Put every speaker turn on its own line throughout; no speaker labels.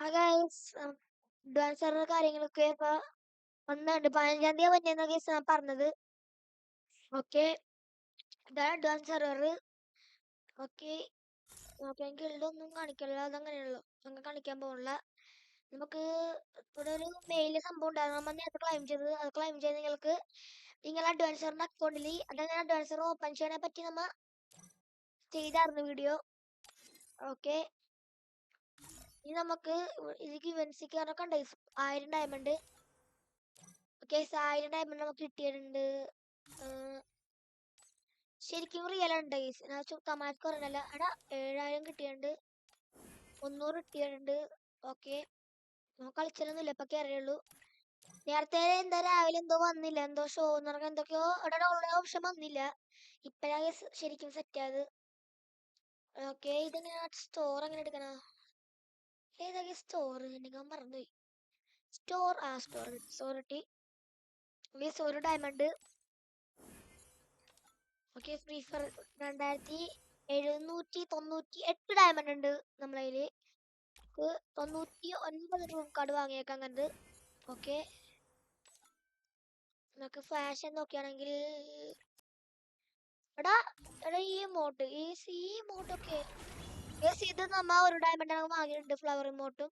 Advance server കാര്യങ്ങളൊക്കെ ഇപ്പൊ ഒന്നുണ്ട് 15-ാം തീയതി പറ്റിയെന്ന കേസ് ഞാൻ പറഞ്ഞത്. ഓക്കെ, ഇതാണ് അഡ്വാൻസ് സെർവർ. ഓക്കെ ഓക്കെ, എനിക്ക് ഗിൽഡൊന്നും കാണിക്കില്ല, അതങ്ങനെയുള്ളൂ. ഞങ്ങൾ കാണിക്കാൻ പോകണില്ല. നമുക്ക് ഇവിടെ ഒരു മെയില് സംഭവം ഉണ്ടായിരുന്നു, നമ്മൾ നേരത്തെ ക്ലൈം ചെയ്തത്. അത് ക്ലൈം ചെയ്ത് നിങ്ങൾക്ക് നിങ്ങളുടെ അഡ്വാൻസറിന്റെ അക്കൗണ്ടിൽ അതെങ്ങനെ അഡ്വാൻസർ ഓപ്പൺ ചെയ്യാനെ പറ്റി നമ്മ ചെയ്തായിരുന്നു വീഡിയോ. ഓക്കെ, ഇനി നമുക്ക് ഇതിലേക്ക് ഇവൻസിക്ക് പറഞ്ഞൊക്കെ ഉണ്ട് 1000 ഡയമണ്ട്. ഓക്കെ, 1000 ഡയമണ്ട് നമുക്ക് കിട്ടിയിട്ടുണ്ട്. ശരിക്കും റിയൽ ഉണ്ട് തമാശക്ക് പറഞ്ഞല്ല. എടാ 7000 കിട്ടിയിട്ടുണ്ട്, 300 കിട്ടിയിട്ടുണ്ട്. ഓക്കെ, നമുക്ക് കളിച്ചാലൊന്നുമില്ല, ഇപ്പൊ കയറിയുള്ളൂ. നേരത്തെ എന്താ രാവിലെ എന്തോ വന്നില്ല, എന്തോ ഷോ എന്ന് പറഞ്ഞാൽ എന്തൊക്കെയോ ഇവിടെ ഡൗൺലോഡ് ഓപ്ഷൻ വന്നില്ല. ഇപ്പഴാണ് ശരിക്കും സെറ്റ് ആയത്. ഓക്കെ, ഇതെങ്ങനെ സ്റ്റോർ എങ്ങനെ എടുക്കണ? ഏതൊക്കെ സ്റ്റോർ എനിക്ക് മറന്നുപോയി. സ്റ്റോർ സ്റ്റോർ കിട്ടി. ഒരു diamond. Okay, free fire 2798 diamond ഉണ്ട് നമ്മളെ കയ്യില്. 99 റൂം കാർഡ് വാങ്ങിയേക്കാം അങ്ങനത്. ഓക്കെ, നമുക്ക് ഫാഷൻ നോക്കുകയാണെങ്കിൽ എടാ ഈ ഇമോട്ട് ഒക്കെ ഇത് നമ്മ ഒരു ഡയമണ്ട് വാങ്ങിയിട്ടുണ്ട്. ഫ്ലവർ ഇമോട്ടും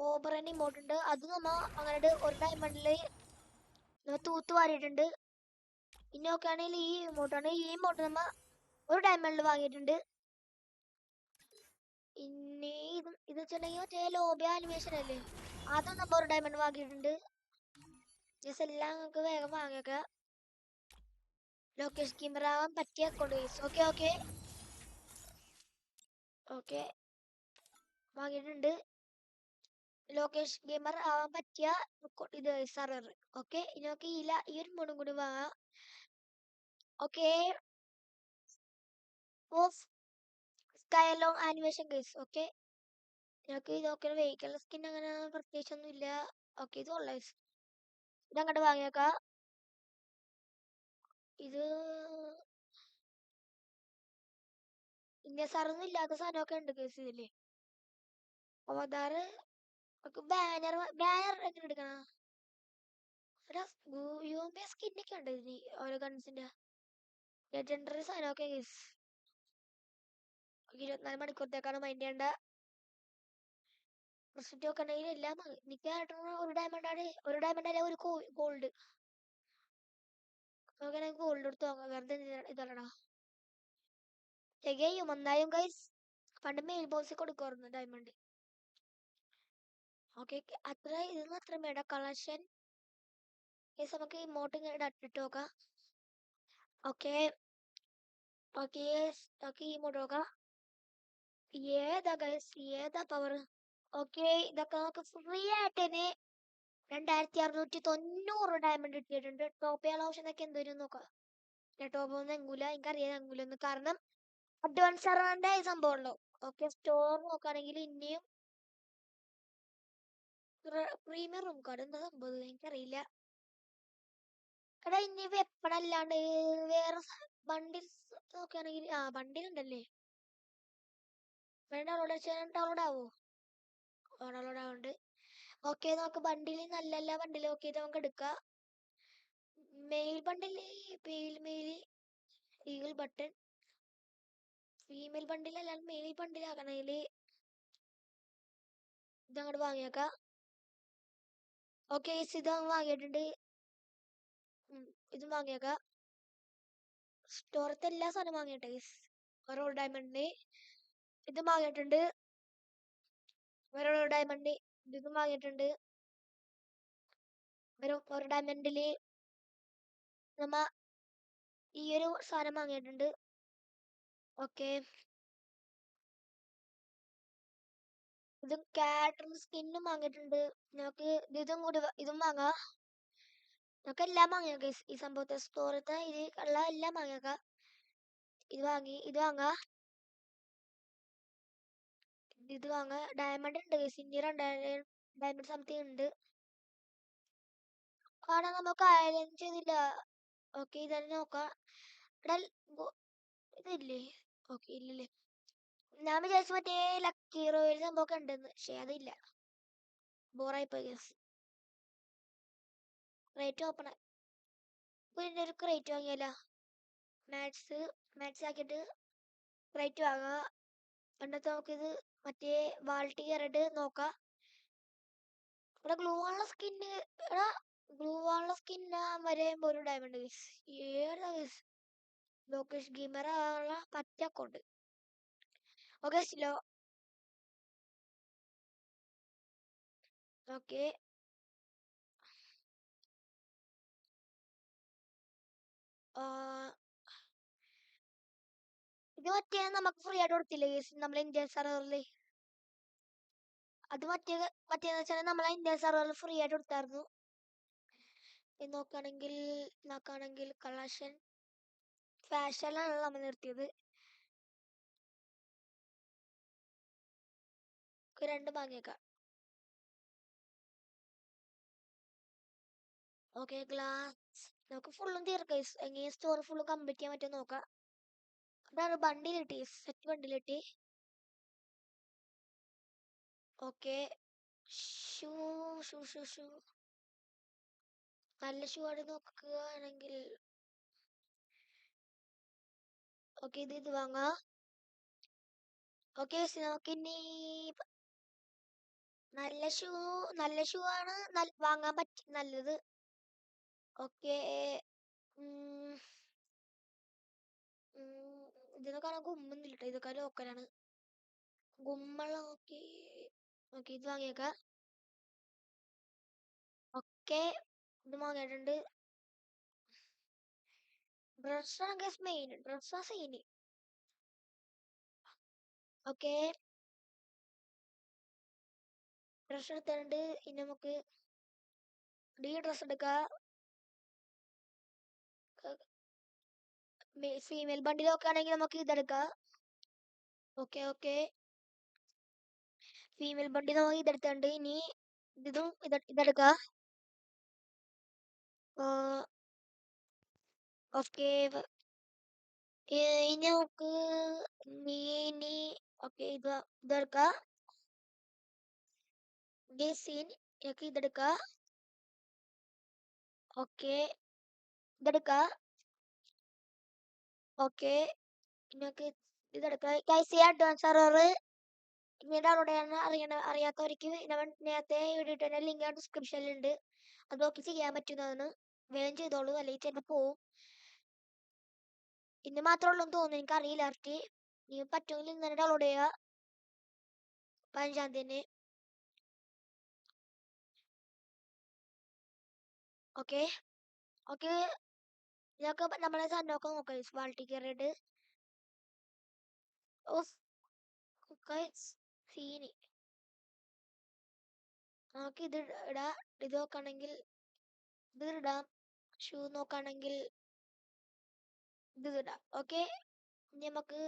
ഓബറൻ ഇമോട്ട് ഉണ്ട്, അത് നമ്മ അങ്ങനെ ഒരു ഡയമണ്ടില് തൂത്ത് വാരിയിട്ടുണ്ട്. പിന്നെ നോക്കുകയാണെങ്കിൽ ഈ ഇമോട്ട് നമ്മ ഒരു ഡയമണ്ടിൽ വാങ്ങിയിട്ടുണ്ട്. ഇനി ഇത് വെച്ചിട്ടുണ്ടെങ്കിൽ മറ്റേ ലോബി ആനിമേഷൻ അല്ലേ, അതും നമ്മ ഒരു ഡയമണ്ട് വാങ്ങിയിട്ടുണ്ട്. ജസ്റ്റ് എല്ലാം നമുക്ക് വേഗം വാങ്ങിയേക്ക. ലൊക്കേഷൻ ക്യാമറ ആവാൻ പറ്റിയ അക്കൗണ്ട്. ഓക്കെ ഓക്കെ ഓക്കെ, വാങ്ങിയിട്ടുണ്ട്. ലൊക്കേഷൻ ഗെയിമർ ആവാൻ പറ്റിയ ഇത് സെർവർ. ഓക്കെ, ഇനി നമുക്ക് ഈ ഒരു മോഡും കൂടി വാങ്ങാം. Okay, Skylong animation case. Okay, ഞങ്ങൾക്ക് ഇതൊക്കെ വെഹിക്കൽ സ്കിൻ അങ്ങനെ പ്രത്യേകിച്ചൊന്നും ഇല്ല. ഓക്കെ, ഇത് ഉള്ള ഇതങ്ങോട്ട് വാങ്ങിയേക്കാം. ഇത് ഇന്ത്യ സാറൊന്നും ഇല്ലാത്ത സാധനമൊക്കെ ഉണ്ട് കേസ് ഇതില്. അവതാർ ബാനർ എങ്ങനെ എടുക്കണം? സ്കിന്നൊക്കെ ഉണ്ട് ഇതിന്, ഓരോ ഗൺസിന്റെ ലെജൻഡറി സാധനമൊക്കെ കേസ്. 24 മണിക്കൂറത്തേക്കാണ് മൈൻഡ് ചെയ്യേണ്ട. റിസിപ്റ്റ് ഒക്കെ ഉണ്ടെങ്കിൽ എല്ലാം നിൽക്കാനായിട്ട് ഒരു ഡയമണ്ട് ആണ്, ഒരു ഗോൾഡ്. നമുക്ക് ഗോൾഡ് എടുത്ത് നോക്കാം, വെറുതെ ഇതല്ലടാ. തികയും ഒന്നായും ഗൈസ്. പണ്ട് മെയിൽ ബോക്സിൽ കൊടുക്കുമായിരുന്നു ഡയമണ്ട്. ഓക്കെ, ഇതൊന്നും അത്ര വേണ്ട. കളക്ഷൻ ഗൈസ് നമുക്ക് ഇമോട്ട് ഇങ്ങനെ ഇട്ട് നോക്കാം. ഓക്കെ ഓക്കെ ഓക്കെ, ഇമോട്ട് നോക്കാം. ഏതാ ഗൈസ്, ഏതാ പവർ? ഓക്കെ, ഇതൊക്കെ നമുക്ക് ഫ്രീ ആയിട്ട് 2690 ഡയമണ്ട് കിട്ടിയിട്ടുണ്ട്. ടോപ്പ് ചെയ്യാൻ ഓപ്ഷൻ ഒക്കെ എന്തോരും നോക്കാം. ടോപ്പ് ഒന്നും എങ്ങൂല, എനിക്കറിയാൻ എങ്ങൂലെന്ന്, കാരണം അഡ്വാൻസ് സർവറിന്റെ സംഭവം ഉള്ളു. ഓക്കെ, സ്റ്റോർ നോക്കുകയാണെങ്കിൽ ഇനിയും പ്രീമിയം റൂം കാർഡ് എന്താ സംഭവം എനിക്കറിയില്ല. എടാ ഇനി വെപ്പണല്ലാണ്ട് വേറെ ബണ്ടിൽസ് നോക്കുകയാണെങ്കിൽ ബണ്ടിൽ ഉണ്ടല്ലേ, ഡൗൺലോഡ് ആവോ? ഡൗൺലോഡ് ആവുന്നുണ്ട്. ഓക്കെ, നമുക്ക് ബണ്ടിൽ നല്ല ബണ്ടിൽ നോക്കിയിട്ട് നമുക്ക് എടുക്കാം. Male bundle, male eagle button, female bundle അല്ലാണ്ട് മെയിൽ ബണ്ടിൽ ആക്കണമെങ്കിൽ ഇതങ്ങോട്ട് വാങ്ങിയേക്കാം. ഓക്കെ, ഇത് വാങ്ങിയിട്ടുണ്ട്. ഇതും വാങ്ങിയേക്കാം. സ്റ്റോറത്തെ എല്ലാ സാധനവും വാങ്ങിയിട്ടെ ഓരോ ഡയമണ്ടിന്. ഇതും വാങ്ങിയിട്ടുണ്ട്. ഓരോ ഡയമണ്ട് ഇതും വാങ്ങിയിട്ടുണ്ട്. ഒരു ഡയമണ്ടില് നമ്മ ഈ ഒരു സാധനം വാങ്ങിയിട്ടുണ്ട്. ഓക്കെ, ഇതും കാറ്ററിംഗ് സ്കിന്നും വാങ്ങിയിട്ടുണ്ട്. നമുക്ക് ഇതും വാങ്ങാം. നമുക്ക് എല്ലാം വാങ്ങിയേക്കാം ഈ സംഭവത്തെ സ്റ്റോറത്തെ ഉള്ള എല്ലാം വാങ്ങിയേക്കാം. ഇത് വാങ്ങാം. ഡയമണ്ട് ഉണ്ട് ഇനി 2000 ഡയമണ്ട് സംതിങ് ഉണ്ട്. കാണാൻ നമുക്ക് ആയാലും ചെയ്തില്ല. ഓക്കെ, ഇതന്നെ നോക്കാം. ഇതില്ലേ? ഓക്കെ, ഇല്ലല്ലേ. ഞാൻ വിചാരിച്ചു മറ്റേ ലക്കി റോയൽ സംഭവമൊക്കെ ഉണ്ടെന്ന്, പക്ഷെ അതില്ല. ബോറായിപ്പോയി ഗസ്. ക്രേറ്റ് ഓപ്പൺ, പിന്നെ ഒരു ക്രേറ്റ് വാങ്ങിയല്ല. മാത്സ് ആക്കിയിട്ട് ക്രേറ്റ് വാങ്ങുക. എന്നിട്ട് നമുക്കിത് മറ്റേ വാൾട്ട് കയറിയിട്ട് നോക്കാം. ഇവിടെ ഗ്ലൂ ആണുള്ള സ്കിന്ന്, എടാ ഗ്ലൂ ആണുള്ള വരെയുമ്പോൾ ഒരു ഡയമണ്ട് ഗസ്. ഏതാ ഗസ്? ലോക്കേഷ് ഗെയിമർ ആണുള്ള പറ്റ അക്കൗണ്ട്. Okay slow. ഓക്കെ ഇത് മറ്റേ നമുക്ക് ഫ്രീ ആയിട്ട് കൊടുത്തില്ലേ ഗസ് നമ്മളെ ഇന്ത്യൻ സെർവറിൽ? അത് മറ്റേന്ന് വെച്ചാൽ നമ്മളെ ഇന്ത്യൻ സെർവറിൽ ഫ്രീ ആയിട്ട് കൊടുത്തായിരുന്നു. നോക്കുകയാണെങ്കിൽ കളക്ഷൻ ഫാഷനിലാണ് നമ്മൾ നിർത്തിയത്. രണ്ട് വാങ്ങിയേക്കാം. ഓക്കെ ഗ്ലാസ് നമുക്ക് ഫുള്ളും തീർക്കാം. എങ്ങനെ സ്റ്റോർ ഫുള്ളും കംപ്ലീറ്റ് ചെയ്യാൻ പറ്റുമോ നോക്കാം. അതാണ് ബണ്ടിൽ കിട്ടി, സെറ്റ് ബണ്ടിൽ കിട്ടി. Okay shoe shoe shoe shoe നല്ല ഷൂ ആണ് നോക്കുകയാണെങ്കിൽ. ഓക്കെ ഇത് വാങ്ങാം. ഓക്കെ നമുക്കിനി നല്ല ഷൂ ആണ് വാങ്ങാൻ നല്ലത്. ഓക്കെ ഇതിനൊക്കെ ഗുമ്മൊന്നുമില്ല കേട്ടോ, ഇതൊക്കെ ലോക്കലാണ്. ഗുമ്മള്ള നോക്കി. ഓക്കെ ഇത് വാങ്ങിയേക്കാം. ഓക്കെ ഇത് വാങ്ങിയിട്ടുണ്ട്. ഡ്രസ്സാണ് മെയിൻ, ഡ്രസ്സാ സീന്. ഓക്കെ ഡ്രസ് എടുത്തിട്ടുണ്ട്. ഇനി നമുക്ക് ഡ്രസ് എടുക്കാം. ഫീമെയിൽ ബണ്ടിൽ നോക്കുകയാണെങ്കിൽ നമുക്ക് ഇതെടുക്കാം. ഓക്കെ ഫീമെയിൽ ബണ്ടിൽ നമുക്ക് ഇതെടുത്തുണ്ട്. ഇനി ഇതെടുക്കാം. ഓക്കെ ഇനി നമുക്ക് ഇനി ഓക്കെ ഇതെടുക്കാം. ഇതെടുക്കാം. ഓക്കെ ഇതെടുക്കാം. ഓക്കെ നമുക്ക് ഇതെടുക്കാം. അഡ്വാൻസ് സെർവർ ഇനി ഡൗൺലോഡ് ചെയ്യാൻ അറിയാത്തവർക്ക് നേരത്തെ ഇട്ടിട്ട് ലിങ്ക് ഡിസ്ക്രിപ്ഷനിലുണ്ട്. അത് നോക്കി ചെയ്യാൻ പറ്റുന്നതാണ്. വേഗം ചെയ്തോളൂ, അല്ലെങ്കിൽ ചിലപ്പോൾ പോവും. ഇന്ന് മാത്രമേ ഉള്ളൂ എന്ന് തോന്നുന്നു, എനിക്ക് അറിയില്ല കറക്റ്റ്. നീ പറ്റുമെങ്കിൽ ഇന്ന് തന്നെ ഡൗൺലോഡ് ചെയ്യുക 15-ാം തീയതി. ഓക്കെ ഇതൊക്കെ നമ്മളെ സാധനമൊക്കെ നോക്കാം. വാൾട്ടി കയറിയിട്ട് സീനി നമുക്ക് ഇത് ഇടാം. ഇത് നോക്കുകയാണെങ്കിൽ ഇത് ഇടാം. ഷൂ നോക്കുകയാണെങ്കിൽ ഇത് ഇടാം. ഓക്കെ ഇനി നമുക്ക്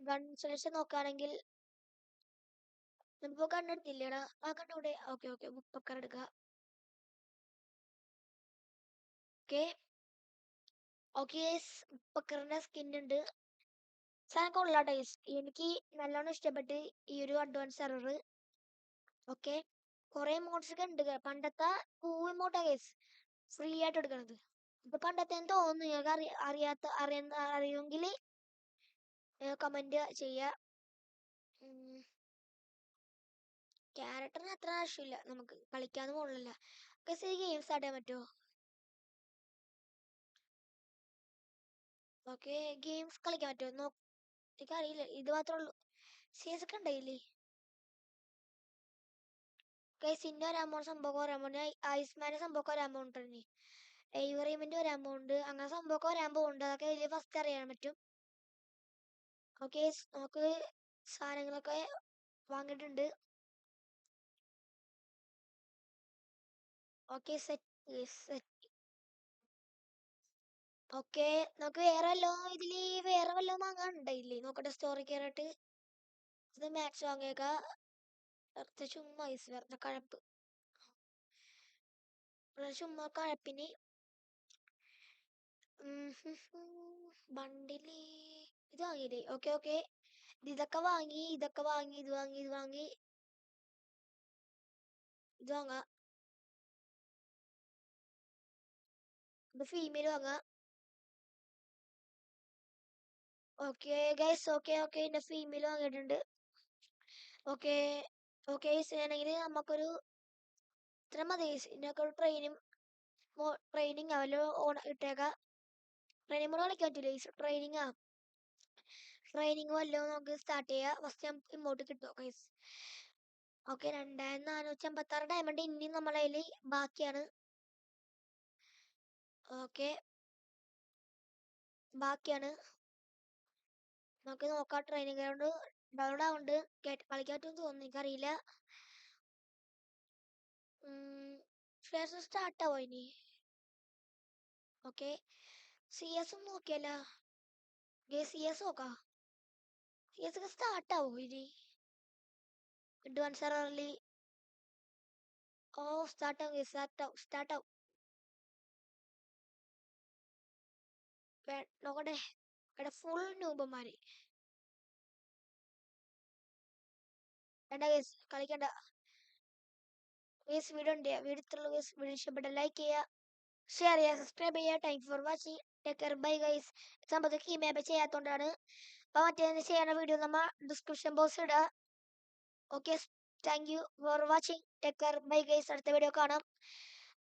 ഗൺ സെലക്ഷൻ നോക്കുകയാണെങ്കിൽ നമ്മളിപ്പോൾ കണ്ണെടുത്തില്ലേടാ, ആ കണ്ണൂടെ. ഓക്കെ മുപ്പക്കർ എടുക്കുക. ഓക്കെ മുപ്പക്കറിന്റെ സ്കിൻ ഉണ്ട്. സാധനം കൊള്ളാട്ടെ. എനിക്ക് നല്ലോണം ഇഷ്ടപ്പെട്ട് ഈ ഒരു അഡ്വാൻസ് സെർവർ. ഓക്കെ കുറെ മോഡ്സ് ഒക്കെ ഉണ്ട്. പണ്ടത്തെ ഇമോട്ടാ കേസ് ഫ്രീ ആയിട്ട് എടുക്കണത്. ഇപ്പൊ പണ്ടത്തെ തോന്നുന്നു. നിങ്ങൾക്ക് അറിയുമെങ്കിൽ കമന്റ് ചെയ്യുക. ക്യാരക്ടറിന് അത്ര ആവശ്യമില്ല, നമുക്ക് കളിക്കാന്ന് പോകണില്ല. ഗെയിം സ്റ്റാർട്ട് ചെയ്യാൻ പറ്റുമോ? ഓക്കെ ഗെയിംസ് കളിക്കാൻ പറ്റുമോ? എനിക്കറിയില്ല, ഇത് മാത്രമേ ഉള്ളൂ. CS ഒക്കെ ഉണ്ടായില്ലേ? സിന്റെ ഒരു അമൗണ്ട് സംഭവം വരാൻ പോകുന്നു. ഐസ്മാന്റെ സംഭവം വരാൻ പോകുന്നുണ്ട്. എവറിമെന്റ് വരാൻ പോകുന്നുണ്ട്. അങ്ങനെ സംഭവമൊക്കെ വരാൻ പോകുന്നുണ്ട്. അതൊക്കെ ഇതിൽ ഫസ്റ്റ് അറിയാൻ പറ്റും. ഓക്കെ നമുക്ക് സാധനങ്ങളൊക്കെ വാങ്ങിയിട്ടുണ്ട്. Okay set. ഓക്കെ നമുക്ക് വേറെ വല്ലതും വാങ്ങാനുണ്ടായില്ലേ? നോക്കട്ടെ സ്റ്റോറി കയറിയിട്ട്. ഇത് മാക്സ് വാങ്ങിയേക്കാം. ചുമ്മാ വെറുതെ കഴപ്പ്. ചുമ്മാ കഴപ്പിന് ബണ്ടില് ഇത് വാങ്ങിയില്ലേ? ഓക്കെ ഇതൊക്കെ വാങ്ങി ഇത് വാങ്ങി ഇത് വാങ്ങി ഇത് വാങ്ങാം. ഇത് ഫീമെയിൽ വാങ്ങാം. ഓക്കെ ഗൈസ്, ഓക്കെ എൻ്റെ ഫീമെയിൽ വാങ്ങിയിട്ടുണ്ട്. ഓക്കെ ഓക്കെ ആണെങ്കിൽ നമുക്കൊരു ഇത്ര മതി. ഇതിനൊക്കെ ഒരു ട്രെയിനിങ് അവല്ലോ ഓൺ ഇട്ടേക്കാം. ട്രെയിനിങ് മോഡ് കളിക്കാൻ പറ്റില്ല. ട്രെയിനിങ് വല്ലോ നമുക്ക് സ്റ്റാർട്ട് ചെയ്യാം. ഫസ്റ്റ് നമുക്ക് ഇങ്ങോട്ട് കിട്ടും ഗൈസ്. ഓക്കെ 2456 ഡയമണ്ട് ഇനിയും നമ്മളെ കയ്യിൽ ബാക്കിയാണ്. ഓക്കെ നമുക്ക് നോക്കാം. ട്രെയിനിങ് ഗ്രൗണ്ട് ഡൗൺലോഡ് ആവുന്നുണ്ട്. കളിക്കാൻ പറ്റുമെന്ന് തോന്നുന്നു, എനിക്കറിയില്ല. ശേഷം സ്റ്റാർട്ട് ആവോ ഇനി? ഓക്കെ CS ഒന്ന് നോക്കിയല്ല. CS നോക്കാം. CS ഒക്കെ സ്റ്റാർട്ട് ആവോ ഇനി? അഡ്വാൻസ് സെർവറിൽ സ്റ്റാർട്ട് ആവും. നോക്കട്ടെ. ഇവിടെ ഫുൾ നൂബന്മാര്. വേണ്ട കേസ് കളിക്കണ്ട. വീഡിയോ ഇഷ്ടപ്പെട്ട ലൈക്ക് ചെയ്യുക, ഷെയർ ചെയ്യുക, സബ്സ്ക്രൈബ് ചെയ്യുക. Thank for watching. Take care, bye guys. സംഭവത്തിൽ കീമാപ്പ് ചെയ്യാത്തോണ്ടാണ്. അപ്പൊ മറ്റേ ചെയ്യണ വീഡിയോ നമ്മ ഡിസ്ക്രിപ്ഷൻ ബോക്സ് ഇടുക. Okay thank you for watching. Take care, bye guys. അടുത്ത വീഡിയോ കാണാം.